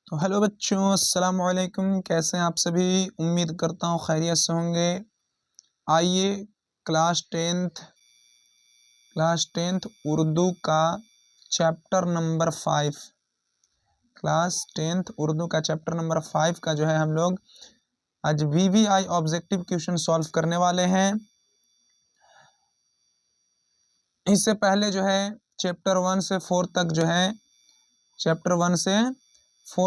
तो हेलो बच्चों, अस्सलाम वालेकुम। कैसे हैं आप सभी? उम्मीद करता हूँ खैरियत से होंगे। आइए क्लास टेंथ उर्दू का chapter number 5 class tenth Urdu का चैप्टर नंबर 5 का जो है हम लोग आज VVI ऑब्जेक्टिव क्वेश्चन सॉल्व करने वाले हैं। इससे पहले जो है चैप्टर 1 से 4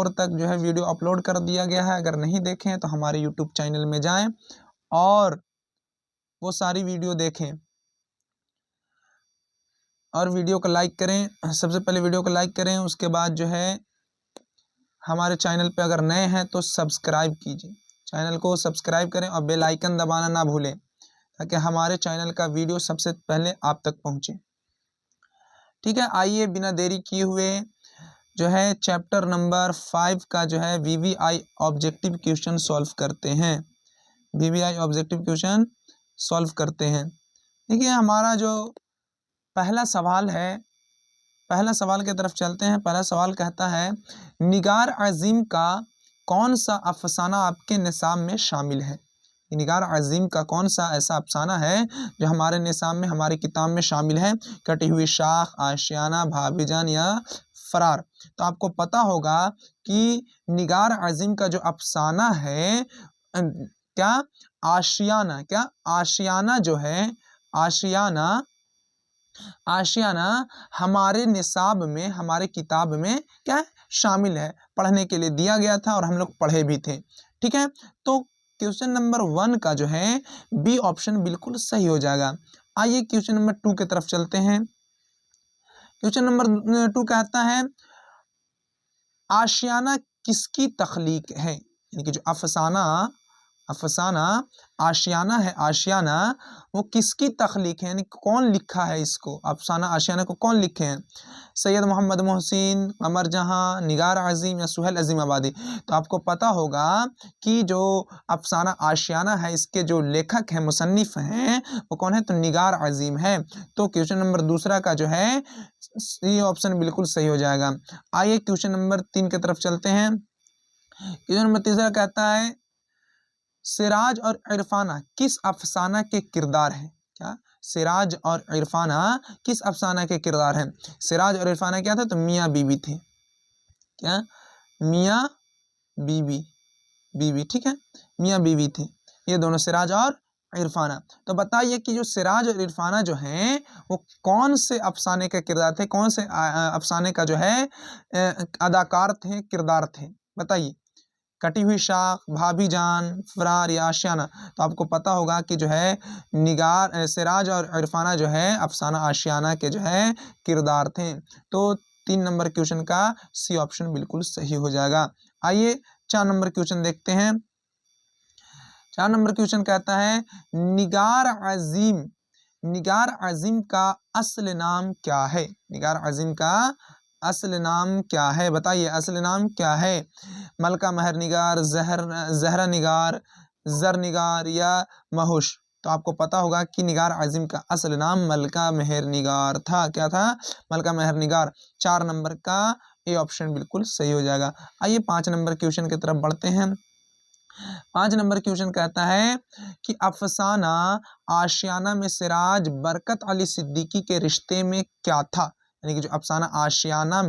तक जो है वीडियो अपलोड कर दिया गया है। अगर नहीं देखें तो हमारे यूट्यूब चैनल में जाएं और वो सारी वीडियो देखें और वीडियो को लाइक करें। सबसे पहले वीडियो को लाइक करें, उसके बाद जो है हमारे चैनल पे अगर नए हैं तो सब्सक्राइब कीजिए, चैनल को सब्सक्राइब करें और बेल आइकन दबाना ना भूलें ताकि हमारे चैनल का वीडियो सबसे पहले आप तक पहुंचे। ठीक है, आइए बिना देरी किए हुए जो है चैप्टर नंबर 5 का जो है VVI ऑब्जेक्टिव क्वेश्चन सॉल्व करते हैं। VVI ऑब्जेक्टिव क्वेश्चन सॉल्व करते हैं। देखिए हमारा जो पहला सवाल है, पहला सवाल की तरफ चलते हैं। पहला सवाल कहता है निगार अजीम का कौन सा अफसाना आपके निसाब में शामिल है। निगार अजीम का कौन सा ऐसा अफसाना है जो हमारे निसाब में, हमारी किताब में शामिल है। कटी हुई शाख, आशियाना, भाभीजान या फरार। तो आपको पता होगा कि निगार अजीम का जो अफसाना है क्या आशियाना जो है आशियाना हमारे निसाब में, हमारे किताब में क्या शामिल है, पढ़ने के लिए दिया गया था और हम लोग पढ़े भी थे। ठीक है, तो क्वेश्चन नंबर 1 का जो है बी ऑप्शन बिल्कुल सही हो जाएगा। आइए क्वेश्चन नंबर 2 की तरफ चलते हैं। क्वेश्चन नंबर 2 कहता है आशियाना किसकी तख्लीक है। यानी कि जो अफसाना आशियाना है, आशियाना वो किसकी तख्लीक है, यानी कौन लिखा है इसको, अफसाना आशियाना को कौन लिखे हैं। सैयद मोहम्मद मोहसिन, कमर जहां, निगार अजीम या सुहेल अजीम आबादी। तो आपको पता होगा कि जो अफसाना आशियाना है इसके जो लेखक हैं, मुसन्निफ हैं, वो कौन है, तो निगार अजीम है। तो क्वेश्चन नंबर 2 का जो है ये ऑप्शन बिल्कुल सही हो जाएगा। आइए क्वेश्चन नंबर 3 की तरफ चलते हैं। क्वेश्चन नंबर 3 कहता है सिराज और इरफाना किस अफसाना के किरदार हैं। क्या सिराज और इरफाना किस अफसाना के किरदार हैं। सिराज और इरफाना क्या था, तो मियाँ बीवी थे। क्या मियाँ बीवी ठीक है, मियाँ बीवी थे ये दोनों, सिराज और इरफाना। तो बताइए कि जो सिराज और इरफाना जो हैं वो कौन से अफसाने के किरदार थे, कौन से अफसाने का जो है अदाकार थे, किरदार थे। बताइए, कटी हुई शाख, भाभीजान, फरार या आशियाना। तो आपको पता होगा कि जो है सिराज और इरफाना जो है अफसाना आशियाना के जो है किरदार थे। तो 3 नंबर क्वेश्चन का सी ऑप्शन बिल्कुल सही हो जाएगा। आइए 4 नंबर क्वेश्चन देखते हैं। 4 नंबर क्वेश्चन कहता है निगार अजीम का असल नाम क्या है। निगार अजीम का असल नाम क्या है, बताइए असल नाम क्या है। मलका महर निगार, जहरा निगार, जर निगार या महुश। तो आपको पता होगा कि निगार अजीम का असल नाम मलका महर निगार था। क्या था, मलका महर निगार। 4 नंबर का ए ऑप्शन बिल्कुल सही हो जाएगा। आइए 5 नंबर क्वेश्चन की तरफ बढ़ते हैं। 5 नंबर क्वेश्चन कहता है कि अफसाना आशियाना में सिराज बरकत अली सिद्दीकी के रिश्ते में क्या था। यानी कि जो अफसाना आशियाना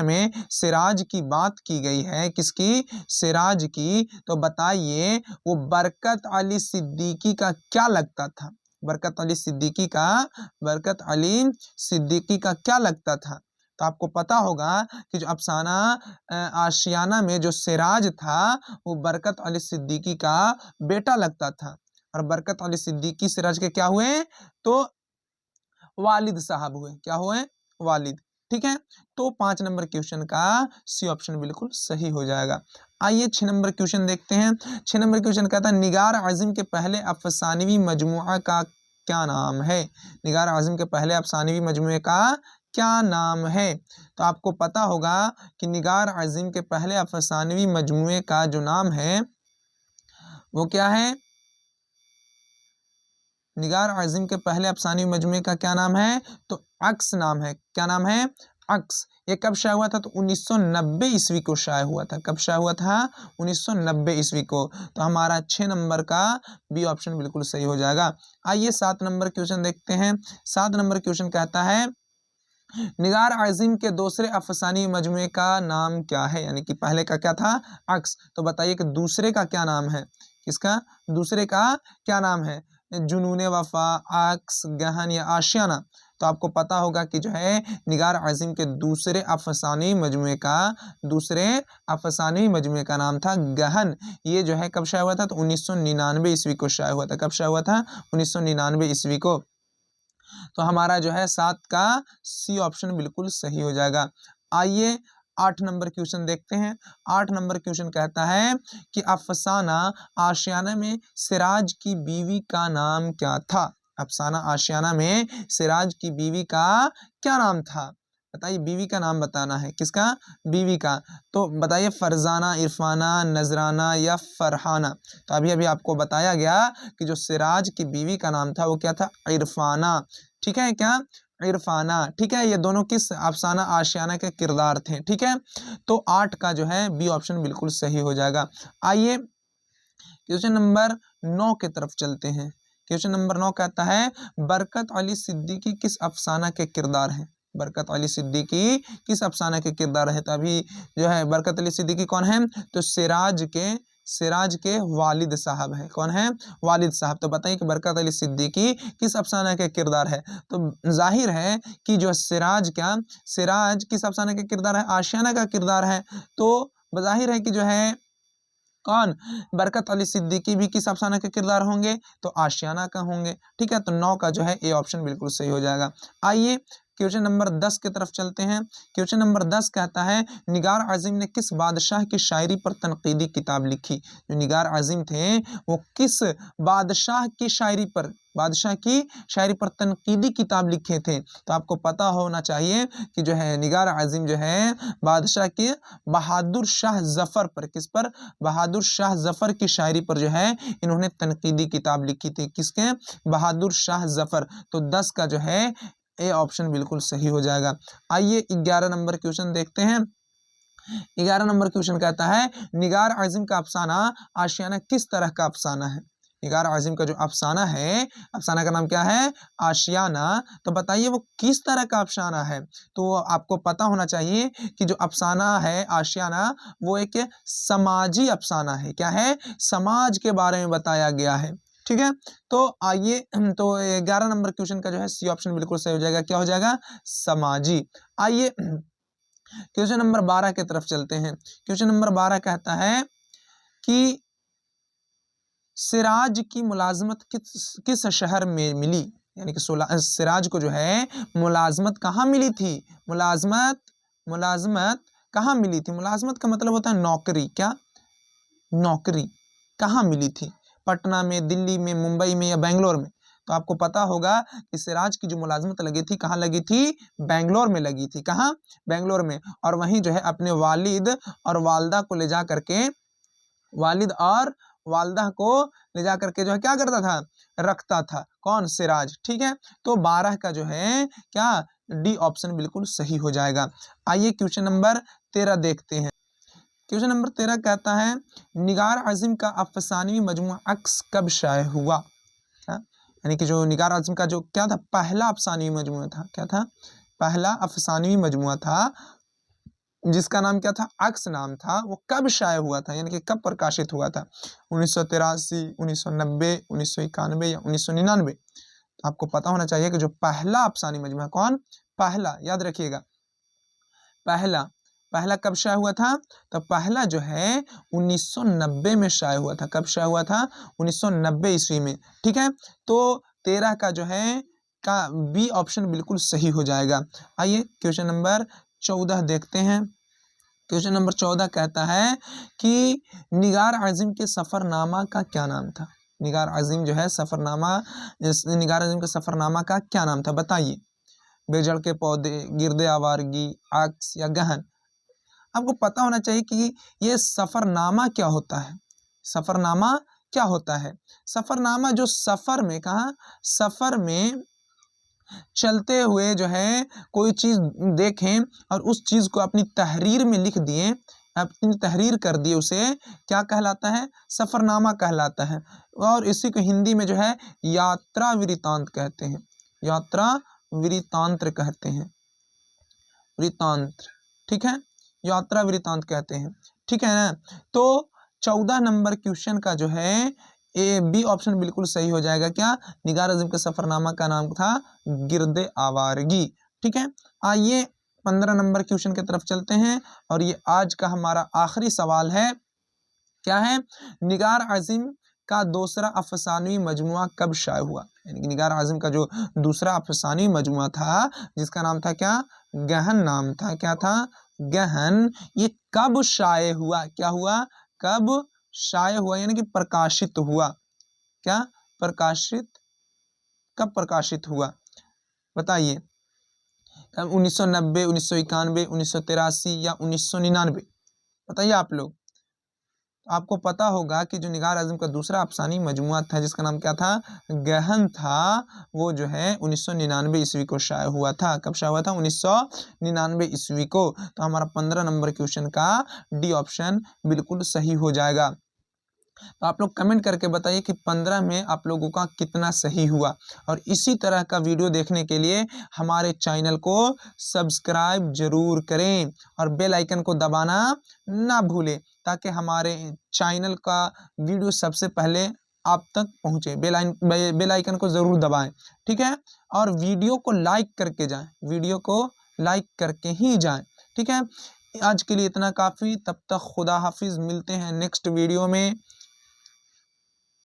में सिराज की बात की गई है, किसकी, सिराज की। तो बताइए वो बरकत अली सिद्दीकी का क्या लगता था। बरकत अली सिद्दीकी का क्या लगता था। तो आपको पता होगा कि जो अफसाना आशियाना में जो सिराज था वो बरकत अली सिद्दीकी का बेटा लगता था। और बरकत अली सिद्दीकी सिराज के क्या हुए, तो वालिद साहब हुए। क्या हुए, वालिद। ठीक है, तो 5 नंबर क्वेश्चन का सी ऑप्शन बिल्कुल सही हो जाएगा। आइए 6 नंबर क्वेश्चन देखते हैं। 6 नंबर क्वेश्चन कहता है निगार आज़िम के पहले अफसानवी मजमुआ का क्या नाम है। निगार आज़िम के पहले अफसानवी मजमुए का क्या नाम है। तो आपको पता होगा कि निगार आज़िम के पहले अफसानवी मजमुए का जो नाम है वो क्या है। निगार आज़िम के पहले अफसानवी मजमुए का क्या नाम है, तो अक्स नाम है। क्या नाम है, अक्स। ये कब शाया हुआ था? तो 1990 ईस्वी को शाया हुआ था। कब शाया हुआ था? 1990 ईस्वी को। तो हमारा 6 नंबर का बी ऑप्शन बिल्कुल सही हो जाएगा। आइए 7 नंबर क्वेश्चन देखते हैं। 7 नंबर क्वेश्चन कहता है निगार आज़िम के दूसरे अफसानी मजमुए का नाम क्या है? यानी कि पहले का क्या था? अक्स। तो बताइए कि दूसरे का क्या नाम है? किसका? दूसरे का क्या नाम है? जुनून वफा, अक्स, गहन या आशियाना? तो आपको पता होगा कि जो है निगार आज़िम के दूसरे अफसानी मजमुए का नाम था गहन। ये जो है कब शाया हुआ था? तो 1999 ईस्वी को शाया हुआ था। कब शाया हुआ था? 1999 ईस्वी को। तो हमारा जो है 7 का सी ऑप्शन बिल्कुल सही हो जाएगा। आइए 8 नंबर क्वेश्चन देखते हैं। 8 नंबर क्वेश्चन कहता है कि अफसाना आशियाना में सिराज की बीवी का नाम क्या था? अफसाना आशियाना में सिराज की बीवी का क्या नाम था? बताइए, बीवी का नाम बताना है। किसका? बीवी का। तो बताइए फरजाना, इरफाना, नजराना या फरहाना? तो अभी अभी आपको बताया गया कि जो सिराज की बीवी का नाम था वो क्या था? इरफाना। ठीक है क्या? इरफाना। ठीक है, ये दोनों किस अफसाना आशियाना के किरदार थे। ठीक है, तो 8 का जो है बी ऑप्शन बिल्कुल सही हो जाएगा। आइए क्वेश्चन नंबर 9 की तरफ चलते हैं। क्वेश्चन नंबर 9 कहता है बरकत अली सिद्दीकी किस अफसाना के किरदार हैं? बरकत अली सिद्दीकी किस अफसाना के किरदार है? तो अभी जो है बरकत अली सिद्दीकी कौन है? तो सिराज के वालिद साहब है। कौन है? वालिद साहब। तो बताइए कि बरकत अली सिद्दीकी किस अफसाना के किरदार है? तो जाहिर है कि जो सिराज किस अफसाना के किरदार है? आशियाना का किरदार है। तो जाहिर है कि जो है कौन? बरकत अली सिद्दीकी भी किस अफसाना के किरदार होंगे? तो आशियाना का होंगे। ठीक है, तो 9 का जो है ए ऑप्शन बिल्कुल सही हो जाएगा। आइए क्वेश्चन नंबर 10 की तरफ चलते हैं। क्वेश्चन नंबर 10 कहता है निगार आज़िम ने किस बादशाह की शायरी पर तनकीदी किताब लिखी? जो निगार आज़िम थे वो किस बादशाह की शायरी पर तनकीदी किताब लिखे थे? तो आपको पता होना चाहिए कि जो है निगार आज़िम जो है बादशाह के बहादुर शाह जफर पर, किस पर? बहादुर शाह जफर की शायरी पर जो है इन्होंने तनकीदी किताब लिखी थी। किसके? बहादुर शाह जफर। तो 10 का जो है ए ऑप्शन बिल्कुल सही हो जाएगा। आइए 11 नंबर क्वेश्चन देखते हैं। 11 नंबर क्वेश्चन कहता है निगार आज़िम का अफसाना आशियाना किस तरह का अफसाना है? निगार आज़िम का जो अफसाना है, अफसाना का नाम क्या है? आशियाना। तो बताइए वो किस तरह का अफसाना है? तो आपको पता होना चाहिए कि जो अफसाना है आशियाना वो एक समाजी अफसाना है। क्या है? समाज के बारे में बताया गया है। ठीक है, तो आइए तो 11 नंबर क्वेश्चन का जो है सी ऑप्शन बिल्कुल सही हो जाएगा। क्या हो जाएगा? समाजी। आइए क्वेश्चन नंबर 12 की तरफ चलते हैं। क्वेश्चन नंबर 12 कहता है कि सिराज की मुलाजमत किस शहर में मिली? यानी कि सिराज को जो है मुलाजमत कहाँ मिली थी? मुलाजमत कहाँ मिली थी? मुलाजमत का मतलब होता है नौकरी। क्या? नौकरी कहाँ मिली थी? पटना में, दिल्ली में, मुंबई में या बेंगलोर में? तो आपको पता होगा कि सिराज की जो मुलाजमत लगी थी कहाँ लगी थी? बेंगलोर में लगी थी। कहाँ? बेंगलोर में। और वहीं जो है अपने वालिद और वालदा को ले जा करके जो है क्या करता था? रखता था। कौन? सिराज। ठीक है, तो 12 का जो है क्या? डी ऑप्शन बिल्कुल सही हो जाएगा। आइए क्वेश्चन नंबर 13 देखते हैं। क्वेश्चन नंबर 13 कहता है निगार आज़िम का अफसानवी मजमुआ अक्स कब शाया हुआ? यानी कि जो निगार आज़िम का जो क्या था? पहला अफसानवी मजमुआ था। क्या था? पहला अफसानवी मजमुआ था जिसका नाम क्या था? अक्स नाम था। वो कब शाया हुआ था? यानी कि कब प्रकाशित हुआ था? 1983, 1990, 1991 या 1999? तो आपको पता होना चाहिए कि जो पहला अफसानी मजमुआ कौन? पहला, याद रखिएगा, पहला कब शाया हुआ था? तो पहला जो है 1990 में शाया हुआ था। कब शाया हुआ था? 1990 ईस्वी में। ठीक है, तो 13 का जो है का बी ऑप्शन बिल्कुल सही हो जाएगा। आइए क्वेश्चन नंबर 14 देखते हैं। क्वेश्चन नंबर 14 कहता है कि निगार आज़िम के सफरनामा का क्या नाम था? निगार आज़िम जो है निगार आज़िम के सफरनामा का क्या नाम था? बताइए। बेजड़ के पौधे, गिरदे आवारगी, अक्स या गहन? आपको पता होना चाहिए कि ये सफरनामा क्या होता है। सफरनामा क्या होता है? सफरनामा जो सफर में चलते हुए जो है कोई चीज़ देखें और उस चीज़ को अपनी तहरीर में लिख दिए, अपनी तहरीर कर दिए, उसे क्या कहलाता है? सफ़रनामा कहलाता है। और इसी को हिंदी में जो है यात्रा वृत्तांत कहते हैं, यात्रा वृत्तांत कहते हैं, वृत्तांत, ठीक है, यात्रा वृत्तांत कहते हैं, ठीक है ना। तो 14 नंबर क्वेश्चन का जो है ए बी ऑप्शन बिल्कुल सही हो जाएगा। क्या? निगार आज़म के सफरनामा का नाम था गिरदे आवारगी, ठीक है। आइए 15 नंबर क्वेश्चन की तरफ चलते हैं और ये आज का हमारा आखिरी सवाल है। क्या है? निगार आज़म का दूसरा अफसानवी मजमुआ कब शाये हुआ? यानी कि निगार आज़म का जो दूसरा अफसानवी मजमुआ था जिसका नाम था क्या? गहन नाम था। क्या था? गहन। ये कब शाये हुआ? क्या हुआ? कब शाये हुआ यानी कि प्रकाशित हुआ। क्या? प्रकाशित, कब प्रकाशित हुआ बताइए? 1990, 1991, 1983 या 1999? बताइए आप लोग। आपको पता होगा कि जो निगार आज़म का दूसरा अफसानी मजमुआ था जिसका नाम क्या था? गहन था, वो जो है 1999 ईस्वी को शाये हुआ था। कब शाये हुआ था? 1999 ईस्वी को। तो हमारा 15 नंबर क्वेश्चन का डी ऑप्शन बिल्कुल सही हो जाएगा। तो आप लोग कमेंट करके बताइए कि 15 में आप लोगों का कितना सही हुआ। और इसी तरह का वीडियो देखने के लिए हमारे चैनल को सब्सक्राइब जरूर करें और बेल आइकन को दबाना ना भूलें ताकि हमारे चैनल का वीडियो सबसे पहले आप तक पहुंचे। बेल आइकन को ज़रूर दबाएं, ठीक है। और वीडियो को लाइक करके जाएं, वीडियो को लाइक करके ही जाएं, ठीक है। आज के लिए इतना काफ़ी। तब तक खुदा हाफिज़। मिलते हैं नेक्स्ट वीडियो में।